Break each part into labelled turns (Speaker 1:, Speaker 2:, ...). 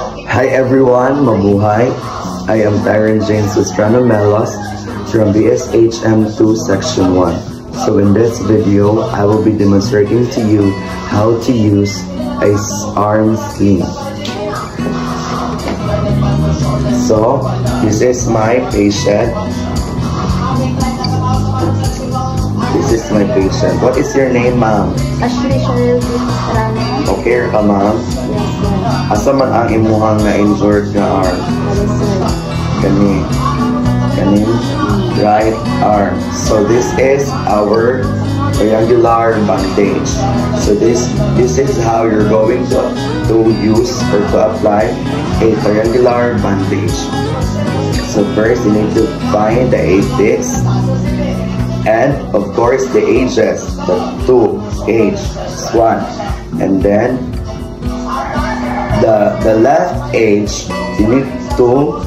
Speaker 1: Hi everyone, mabuhay. I am Tyron James Estrano Melos from BSHM 2 Section 1. So in this video, I will be demonstrating to you how to use a arm sling. So this is my patient. This is my patient. What is your name, ma'am?
Speaker 2: Ashley Cheryl Estrano.
Speaker 1: Okay ka, ma'am?
Speaker 2: Yes, sir.
Speaker 1: Asa man ang imuhang na-injured na arm?
Speaker 2: Yes, sir.
Speaker 1: Kani right arm. So this is our triangular bandage. So this is how you're going to use or to apply a triangular bandage. So first you need to find the apex and of course the edges, the two edge, one, and then the left edge you need to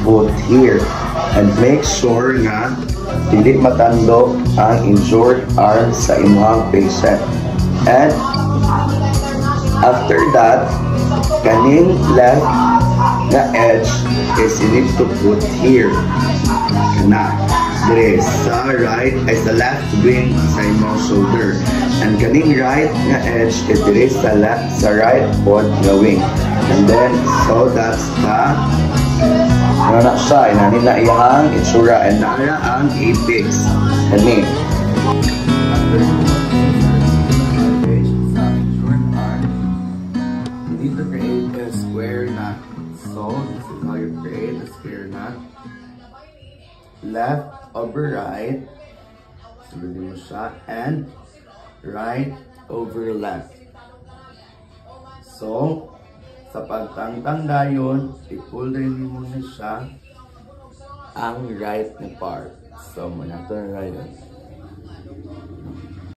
Speaker 1: put here and make sure na dili matando ang injured arm sa imong patient. And after that, kaning left na edge is you need to put here kana dire sa right ay sa left wing sa imong shoulder, and kaning right nga edge is dire sa left sa right pod nga wing, and then so that's the na siya, inanin na iyang itsura and nara ang apex. Kani. You need to create a square knot. So, this is how you create a square knot. Left over right. Sunodin mo siya. And right over left. So, sa pagtangtang dayon, i-pull rin mo na siya ang right na part. So, muna ito na right.